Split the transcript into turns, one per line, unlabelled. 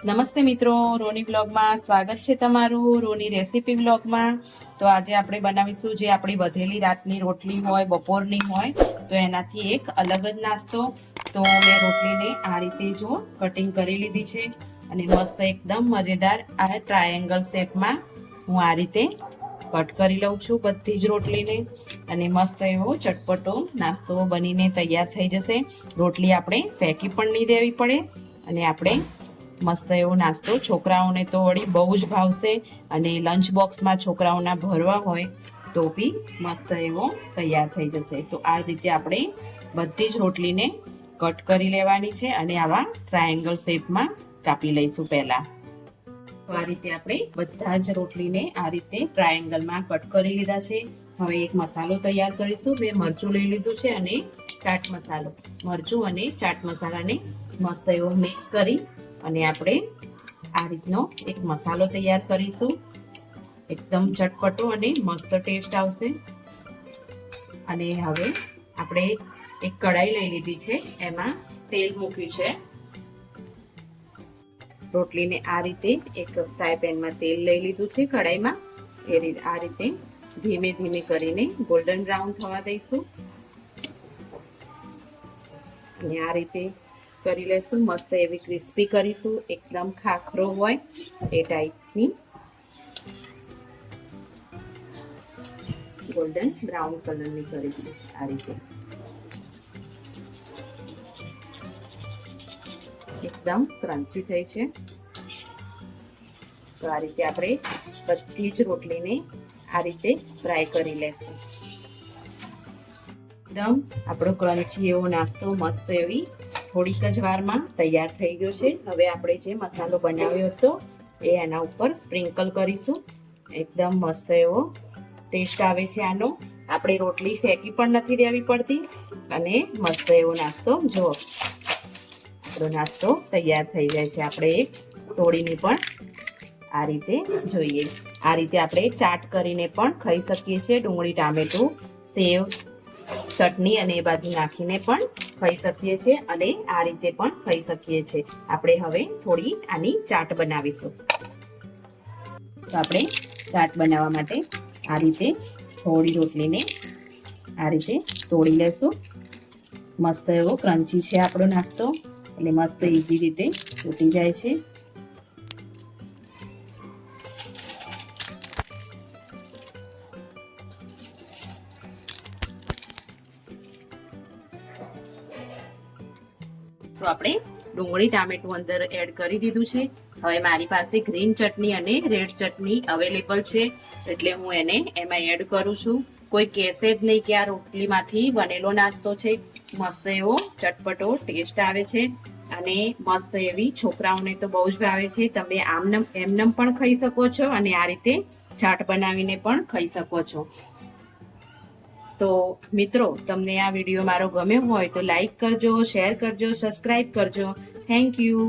નમસ્તે મિત્રો, રોની બ્લોગમાં સ્વાગત છે તમારું. રોની રેસીપી બ્લોગમાં. તો આજે આપણે બનાવીશું જે આપણી વધેલી રાતની રોટલી હોય, બપોરની હોય, તો એનાથી એક અલગ જ નાસ્તો. તો મેં રોટલીને આ રીતે જો કટિંગ કરી લીધી છે અને મસ્ત એકદમ મજેદાર આ ટ્રાયેંગલ શેપમાં હું આ રીતે કટ કરી લઉં છું બધી જ રોટલીને. અને મસ્ત એવો ચટપટો નાસ્તો બનીને તૈયાર થઈ જશે. રોટલી આપણે ફેંકી પણ નહીં દેવી પડે અને આપણે મસ્ત એવો નાસ્તો છોકરાઓને તો વળી બહુ જ ભાવશે. અને લંચ બોક્સમાં છોકરાઓના ભરવા હોય તો બી મસ્ત એવો તૈયાર થઈ જશે. તો આ રીતે આપણે બધી જ રોટલીને કટ કરી લેવાની છે અને આવા ટ્રાયેંગલ શેપમાં કાપી લઈશું પહેલા. તો આ રીતે આપણે બધા જ રોટલીને આ રીતે ટ્રાયેંગલમાં કટ કરી લીધા છે. હવે એક મસાલો તૈયાર કરીશું. બે મરચું લઈ લીધું છે અને ચાટ મસાલો. મરચું અને ચાટ મસાલાને મસ્ત એવો મિક્સ કરી અને આપણે આ રીતનો એક મસાલો તૈયાર કરીશું. એકદમ ચટપટો અને મસ્ત ટેસ્ટ આવશે. અને હવે આપણે એક કઢાઈ લઈ લીધી છે, એમાં તેલ મૂક્યું છે. રોટલીને આ રીતે એક ફ્રાય પેનમાં તેલ લઈ લીધું છે કઢાઈમાં. આ રીતે ધીમે ધીમે કરીને ગોલ્ડન બ્રાઉન થવા દઈશું અને આ રીતે કરી લેશું. મસ્ત એવી ક્રિસ્પી કરીશું, એકદમ ખાખરો હોય એ ટાઈપની ગોલ્ડન બ્રાઉન કલરની કરીશું. આ રીતે એકદમ ક્રન્ચી થઈ છે. તો આ રીતે આપણે બધી જ રોટલીને આ રીતે ફ્રાય કરી લેશું. એકદમ આપણો ક્રન્ચી એવો નાસ્તો મસ્ત એવી થોડીક જ વારમાં તૈયાર થઈ ગયો છે. હવે આપણે જે મસાલો બનાવ્યો હતો એ એના ઉપર સ્પ્રિંકલ કરીશું. એકદમ મસ્ત એવો ટેસ્ટ આવે છે આનો. આપણે રોટલી ફેંકી પણ નથી દેવી પડતી અને મસ્ત એવો નાસ્તો જો આપણો નાસ્તો તૈયાર થઈ જાય છે. આપણે એક તોડીને પણ આ રીતે જોઈએ. આ રીતે આપણે ચાટ કરીને પણ ખાઈ શકીએ છીએ. ડુંગળી, ટામેટું, સેવ, ચટણી અને એ બાજુ નાખીને પણ ખાઈ શકીએ છીએ અને આ રીતે પણ ખાઈ શકીએ છીએ. આપણે હવે થોડી આની ચાટ બનાવીશું. તો આપણે ચાટ બનાવવા માટે આ રીતે થોડી રોટલીને આ રીતે તોડી લેશું. મસ્ત એવો ક્રન્ચી છે આપણો નાસ્તો એટલે મસ્ત ઈઝી રીતે તૂટી જાય છે. તો આપણે ડુંગળી ટામેટું અંદર એડ કરી દીધું છે. હવે મારી પાસે ગ્રીન ચટણી અને રેડ ચટણી અવેલેબલ છે એટલે હું એને એમાં એડ કરું છું. કોઈ કહેશે જ નહીં કે આ રોટલીમાંથી બનેલો નાસ્તો છે. મસ્ત એવો ચટપટો ટેસ્ટ આવે છે અને મસ્ત એવી છોકરાઓને તો બહુ જ ભાવે છે. તમે એમનેમ પણ ખાઈ શકો છો અને આ રીતે ચાટ બનાવીને પણ ખાઈ શકો છો. તો મિત્રો, તમને આ વિડીયો મારો ગમ્યો હોય તો લાઈક કરજો, શેર કરજો, સબસ્ક્રાઈબ કરજો. Thank you.